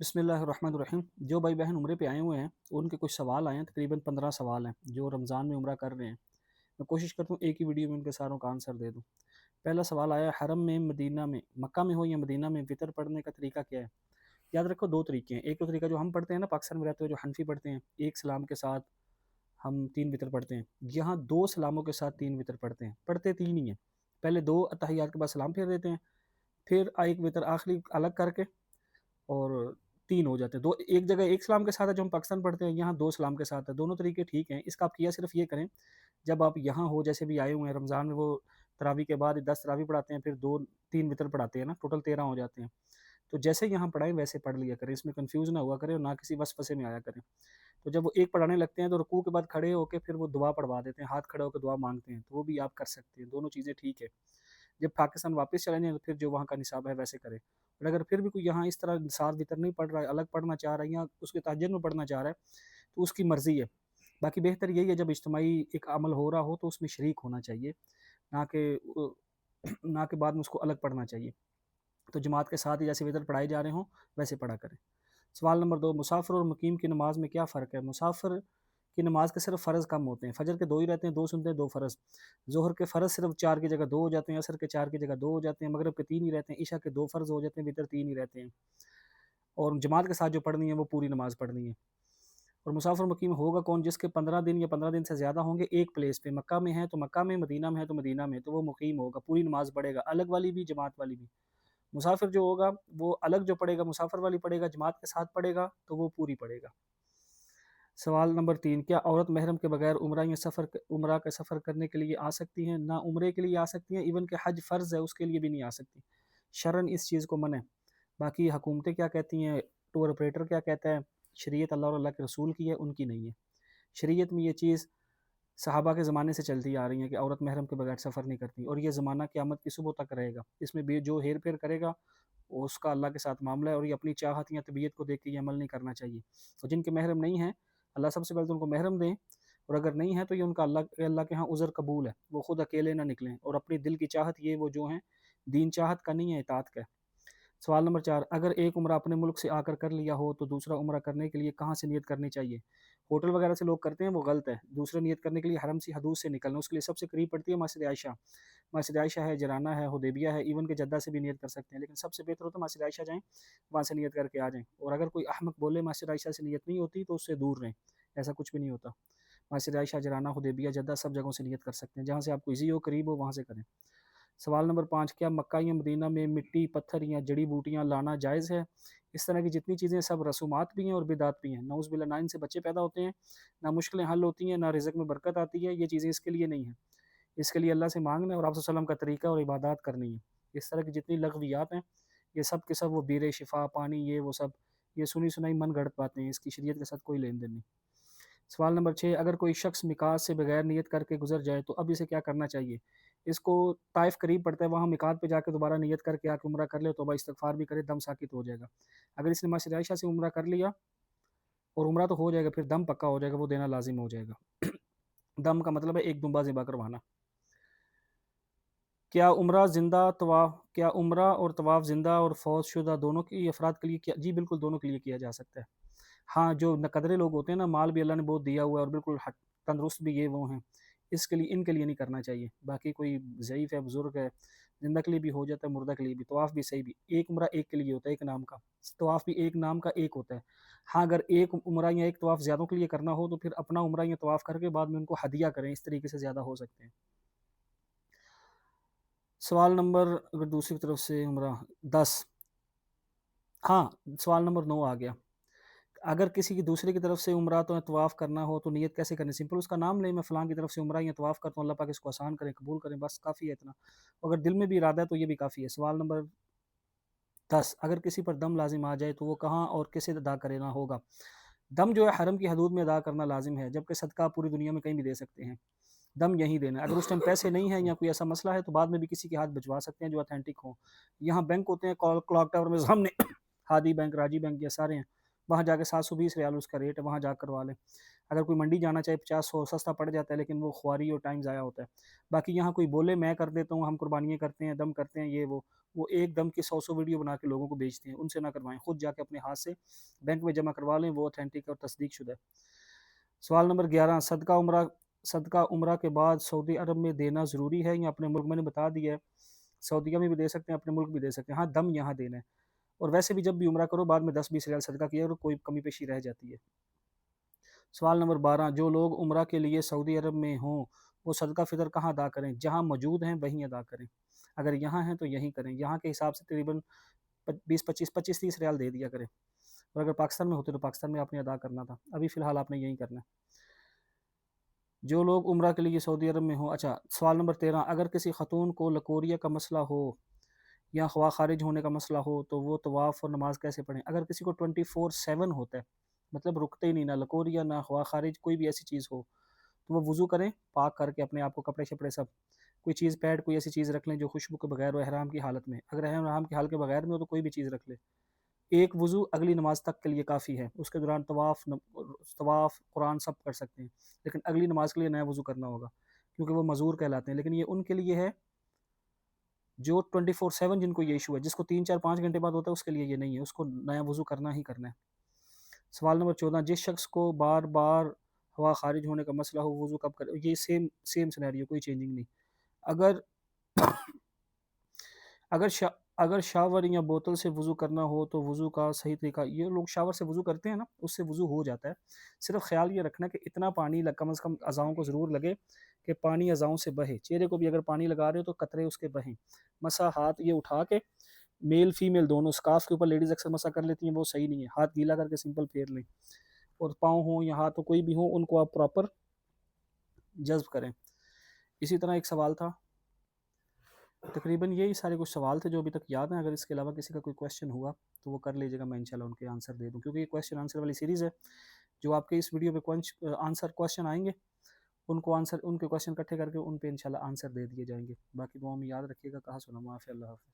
بسم اللہ الرحمن الرحیم۔ جو بھائی بہن عمرے پہ آئے ہوئے ہیں ان کے کچھ سوال آئے ہیں، تقریباً 15 سوال ہیں جو رمضان میں عمرہ کر رہے ہیں۔ میں کوشش کرتا ہوں ایک ہی ویڈیو میں ان کے ساروں کا آنسر دے دوں۔ پہلا سوال آیا، حرم میں مدینہ میں مکہ میں ہو یا مدینہ میں وطر پڑھنے کا طریقہ کیا ہے؟ یاد رکھو دو طریقے ہیں، ایک تو طریقہ جو ہم پڑھتے ہیں نا پاکستان میں رہتے ہوئے جو حنفی پڑھتے ہیں، ایک سلام کے ساتھ ہم 3 وطر پڑھتے ہیں۔ یہاں 2 سلاموں کے ساتھ 3 وطر پڑھتے ہیں، پڑھتے 3 ہی ہیں۔ پہلے 2 اتحیات کے بعد سلام پھیر دیتے ہیں، پھر ایک وطر آخری الگ کر کے اور 3 ہو جاتے ہیں۔ دو ایک جگہ ایک سلام کے ساتھ ہے جو ہم پاکستان پڑھتے ہیں، یہاں 2 سلام کے ساتھ ہے۔ دونوں طریقے ٹھیک ہیں۔ اس کا آپ کیا صرف یہ کریں، جب آپ یہاں ہو جیسے بھی آئے ہوئے ہیں رمضان میں، وہ تراویح کے بعد 10 تراویح پڑھاتے ہیں، پھر 2 3 وطر پڑھاتے ہیں نا، ٹوٹل 13 ہو جاتے ہیں۔ تو جیسے یہاں پڑھائیں ویسے پڑھ لیا کریں، اس میں کنفیوز نہ ہوا کریں اور نہ کسی وسوسے میں آیا کریں۔ تو جب وہ ایک پڑھانے لگتے ہیں تو رکوع کے بعد کھڑے ہو کے پھر وہ دعا پڑھوا دیتے ہیں، ہاتھ کھڑے ہو کے دعا مانگتے ہیں، تو وہ بھی آپ کر سکتے ہیں، دونوں چیزیں ٹھیک ہے۔ جب پاکستان واپس چلے جائیں تو پھر جو وہاں کا نصاب ہے ویسے کرے، اور اگر پھر بھی کوئی یہاں اس طرح 7 وطر نہیں پڑھ رہا ہے، الگ پڑھنا چاہ رہا ہے یا اس کے تہجد میں پڑھنا چاہ رہا ہے، تو اس کی مرضی ہے۔ باقی بہتر یہی ہے جب اجتماعی ایک عمل ہو رہا ہو تو اس میں شریک ہونا چاہیے، نہ کہ نہ کہ بعد میں اس کو الگ پڑھنا چاہیے۔ تو جماعت کے ساتھ ہی جیسے وطر پڑھائے جا رہے ہوں ویسے پڑھا کریں۔ سوال نمبر 2، مسافر اور مقیم کی نماز میں کیا فرق ہے؟ مسافر کی نماز کے صرف فرض کم ہوتے ہیں، فجر کے 2 ہی رہتے ہیں، 2 سنتے ہیں، 2 فرض۔ ظہر کے فرض صرف 4 کی جگہ 2 ہو جاتے ہیں، عصر کے 4 کی جگہ 2 ہو جاتے ہیں، مغرب کے 3 ہی رہتے ہیں، عشاء کے 2 فرض ہو جاتے ہیں، وطر 3 ہی رہتے ہیں، اور جماعت کے ساتھ جو پڑھنی ہے وہ پوری نماز پڑھنی ہے۔ اور مسافر مقیم ہوگا کون؟ جس کے 15 دن یا 15 دن سے زیادہ ہوں گے ایک پلیس پہ، مکہ میں ہے تو مکہ میں، مدینہ میں ہے تو مدینہ میں، تو وہ مقیم ہوگا، پوری نماز پڑھے گا، الگ والی بھی جماعت والی بھی۔ مسافر جو ہوگا وہ الگ جو پڑھے گا مسافر والی پڑھے گا، جماعت کے ساتھ پڑھے گا تو وہ پوری پڑھے گا۔ سوال نمبر 3، کیا عورت محرم کے بغیر عمرہ کا سفر کرنے کے لیے آ سکتی ہیں؟ نہ عمرے کے لیے آ سکتی ہیں، ایون کہ حج فرض ہے اس کے لیے بھی نہیں آ سکتی، شرعاً اس چیز کو منع ہے۔ باقی حکومتیں کیا کہتی ہیں، ٹور آپریٹر کیا کہتا ہے، شریعت اللہ اور اللہ کے رسول کی ہے، ان کی نہیں ہے۔ شریعت میں یہ چیز صحابہ کے زمانے سے چلتی آ رہی ہے کہ عورت محرم کے بغیر سفر نہیں کرتی، اور یہ زمانہ قیامت کی صبح تک رہے گا۔ اس میں بھی جو ہیر پھیر کرے گا اس کا اللہ کے ساتھ معاملہ ہے، اور یہ اپنی چاہت یا طبیعت کو دیکھ کے یہ عمل نہیں کرنا چاہیے۔ اور جن کے محرم نہیں ہیں، اللہ سب سے پہلے تو ان کو محرم دیں، اور اگر نہیں ہے تو یہ ان کا اللہ کے ہاں عذر قبول ہے، وہ خود اکیلے نہ نکلیں، اور اپنی دل کی چاہت یہ وہ جو ہیں دین چاہت کا نہیں ہے، اطاعت کا ہے۔ سوال نمبر 4، اگر ایک عمرہ اپنے ملک سے آ کر لیا ہو تو دوسرا عمرہ کرنے کے لیے کہاں سے نیت کرنی چاہیے؟ ہوٹل وغیرہ سے لوگ کرتے ہیں، وہ غلط ہے۔ دوسرا نیت کرنے کے لیے حرم سے حدود سے نکلنا، اس کے لیے سب سے قریب پڑتی ہے مسجد عائشہ۔ مسجد عائشہ ہے، جرانہ ہے، حدیبیہ ہے، ایون کہ جدہ سے بھی نیت کر سکتے ہیں، لیکن سب سے بہتر ہوتا ہے مسجد عائشہ جائیں، وہاں سے نیت کر کے آ جائیں۔ اور اگر کوئی احمق بولے مسجد عائشہ سے نیت نہیں ہوتی تو اس سے دور رہیں، ایسا کچھ بھی نہیں ہوتا۔ مسجد عائشہ، جرانہ، حدیبیہ، جدہ سب جگہوں سے نیت کر سکتے ہیں، جہاں سے آپ کو ایزی ہو، قریب ہو، وہاں سے کریں۔ سوال نمبر 5، کیا مکہ یا مدینہ میں مٹی، پتھر یا جڑی بوٹیاں لانا جائز ہے؟ اس طرح کی جتنی چیزیں سب رسومات بھی ہیں اور بدعت بھی ہیں، نعوذ باللہ، نہ ان سے بچے پیدا ہوتے ہیں، نہ مشکلیں حل ہوتی ہیں، نہ رزق میں برکت آتی ہے، یہ چیزیں اس کے لیے نہیں ہیں۔ اس کے لیے اللہ سے مانگنا ہے اور آپ صلی اللہ علیہ وسلم کا طریقہ اور عبادات کرنی ہے۔ اس طرح کی جتنی لغویات ہیں یہ سب کے سب وہ بیر شفا، پانی، یہ وہ سب یہ سنی سنائی من گھڑت باتیں ہیں، اس کی شریعت کے ساتھ کوئی لین دین نہیں۔ سوال نمبر 6، اگر کوئی شخص میقات سے بغیر نیت کر کے گزر جائے تو اب اسے کیا کرنا چاہیے؟ اس کو طائف قریب پڑتا ہے، وہاں میقات پہ جا کے دوبارہ نیت کر کے آ کے عمرہ کر لے، توبہ استغفار بھی کرے، دم ساکت ہو جائے گا۔ اگر اس نے مسجد عائشہ سے عمرہ کر لیا اور عمرہ تو ہو جائے گا، پھر دم پکا ہو جائے گا، وہ دینا لازم ہو جائے گا۔ دم کا مطلب ہے ایک دمبا ذبح کروانا۔ کیا عمرہ اور طواف زندہ اور فوت شدہ دونوں کی افراد کے لیے کیا؟ جی بالکل، دونوں کے لیے کیا جا سکتا ہے۔ ہاں، جو نقدرے لوگ ہوتے ہیں نا، مال بھی اللہ نے بہت دیا ہوا ہے اور بالکل تندرست بھی یہ وہ ہیں، اس کے لیے ان کے لیے نہیں کرنا چاہیے۔ باقی کوئی ضعیف ہے، بزرگ ہے، زندہ کے لیے بھی ہو جاتا ہے، مردہ کے لیے بھی۔ طواف بھی صحیح بھی، ایک عمرہ ایک کے لیے ہوتا ہے، ایک نام کا طواف بھی ایک نام کا ایک ہوتا ہے۔ ہاں، اگر ایک عمرہ یا ایک طواف زیادوں کے لیے کرنا ہو تو پھر اپنا عمرہ یا طواف کر کے بعد میں ان کو ہدیہ کریں، اس طریقے سے زیادہ ہو سکتے ہیں۔ سوال نمبر، اگر دوسری طرف سے عمرہ 10، ہاں سوال نمبر 9 آ گیا، اگر کسی کی دوسرے کی طرف سے عمرہ تو طواف کرنا ہو تو نیت کیسے کرنی؟ سمپل، اس کا نام لیں، میں فلاں کی طرف سے عمرہ یا طواف کرتا ہوں، اللہ پاک اس کو آسان کریں، قبول کریں، بس کافی ہے اتنا۔ اگر دل میں بھی ارادہ ہے تو یہ بھی کافی ہے۔ سوال نمبر 10، اگر کسی پر دم لازم آ جائے تو وہ کہاں اور کیسے ادا کرنا ہوگا؟ دم جو ہے حرم کی حدود میں ادا کرنا لازم ہے، جبکہ صدقہ پوری دنیا میں کہیں بھی دے سکتے ہیں، دم یہیں دینا ہے۔ اگر اس ٹائم پیسے نہیں ہیں یا کوئی ایسا مسئلہ ہے تو بعد میں بھی کسی کے ہاتھ بھجوا سکتے ہیں جو اتھینٹک ہوں۔ یہاں بینک ہوتے ہیں، کلاک ٹاور میں سامنے ہادی بینک، راجی بینک، یہ سارے ہیں، وہاں جا کے 720 ریال اس کا ریٹ ہے، وہاں جا کروا لیں۔ اگر کوئی منڈی جانا چاہے 50-100 سستا پڑ جاتا ہے، لیکن وہ خواری اور ٹائم ضائع ہوتا ہے۔ باقی یہاں کوئی بولے میں کر دیتا ہوں، ہم قربانیاں کرتے ہیں، دم کرتے ہیں، یہ وہ ایک دم کی 100 ویڈیو بنا کے لوگوں کو بیچتے ہیں، ان سے نہ کروائیں، خود جا کے اپنے ہاتھ سے بینک میں جمع کروا لیں، وہ اوتھینٹک اور تصدیق شدہ ہے۔ سوال نمبر 11، صدقہ عمرہ کے بعد سعودی عرب میں دینا ضروری ہے یا اپنے ملک؟ میں نے بتا دیا ہے، سعودیہ میں بھی دے سکتے ہیں، اپنے ملک بھی دے سکتے ہیں، ہاں دم یہاں دینا ہے۔ اور ویسے بھی جب بھی عمرہ کرو بعد میں 10-20 ریال صدقہ کیا اور کوئی کمی پیشی رہ جاتی ہے۔ سوال نمبر 12، جو لوگ عمرہ کے لیے سعودی عرب میں ہوں وہ صدقہ فطر کہاں ادا کریں؟ جہاں موجود ہیں وہیں ادا کریں، اگر یہاں ہیں تو یہیں کریں، یہاں کے حساب سے تقریباً 25-30 ریال دے دیا کریں، اور اگر پاکستان میں ہوتے تو پاکستان میں آپ نے ادا کرنا تھا، ابھی فی الحال آپ نے یہیں کرنا ہے۔ جو لوگ عمرہ کے لیے سعودی عرب میں ہوں، اچھا سوال نمبر 13، اگر کسی خاتون کو لکوریا کا مسئلہ ہو یا خواہ خارج ہونے کا مسئلہ ہو تو وہ طواف اور نماز کیسے پڑھیں؟ اگر کسی کو 24/7 ہوتا ہے، مطلب رکتے ہی نہیں، نہ لکوریا نہ خواہ خارج، کوئی بھی ایسی چیز ہو، تو وہ وضو کریں، پاک کر کے اپنے آپ کو کپڑے شپڑے سب، کوئی چیز پیڈ کوئی ایسی چیز رکھ لیں جو خوشبو کے بغیر ہو احرام کی حالت میں، اگر احرام کی حالت کے بغیر میں ہو تو کوئی بھی چیز رکھ لے، ایک وضو اگلی نماز تک کے لیے کافی ہے، اس کے دوران طواف قرآن سب کر سکتے ہیں، لیکن اگلی نماز کے لیے نیا وضو کرنا ہوگا کیونکہ وہ معذور کہلاتے ہیں، لیکن یہ ان کے لیے ہے جو 24/7 جن کو یہ ایشو ہے، جس کو 3-4-5 گھنٹے بعد ہوتا ہے اس کے لیے یہ نہیں ہے، اس کو نیا وضو کرنا ہی کرنا ہے۔ سوال نمبر 14، جس شخص کو بار بار ہوا خارج ہونے کا مسئلہ ہو وضو کب کرے؟ یہ سیم سینیریو، کوئی چینجنگ نہیں۔ اگر اگر اگر شاور یا بوتل سے وضو کرنا ہو تو وضو کا صحیح طریقہ، یہ لوگ شاور سے وضو کرتے ہیں نا، اس سے وضو ہو جاتا ہے، صرف خیال یہ رکھنا کہ اتنا پانی کم از کم اعضاؤں کو ضرور لگے کہ پانی اعضاؤں سے بہے، چہرے کو بھی اگر پانی لگا رہے ہو تو قطرے اس کے بہیں، مسا ہاتھ یہ اٹھا کے، میل فیمیل دونوں، سکارف کے اوپر لیڈیز اکثر مسا کر لیتی ہیں، وہ صحیح نہیں ہے، ہاتھ گیلا کر کے سمپل پھیر لیں، اور پاؤں ہوں یا ہاتھ کوئی بھی ہوں ان کو آپ پراپر جذب کریں۔ اسی طرح ایک سوال تھا، تقریباً یہی سارے کچھ سوال تھے جو ابھی تک یاد ہیں، اگر اس کے علاوہ کسی کا کوئی کویشچن ہوا تو وہ کر لیجیے گا، میں انشاءاللہ ان کے آنسر دے دوں، کیونکہ یہ کویشچن آنسر والی سیریز ہے، جو آپ کے اس ویڈیو پہ کویشچن آئیں گے ان کے کویشچن اکٹھے کر کے ان پہ انشاءاللہ آنسر دے دیے جائیں گے۔ باقی دعاؤں میں یاد رکھیے گا، کہا سنا معاف، اللہ حافظ۔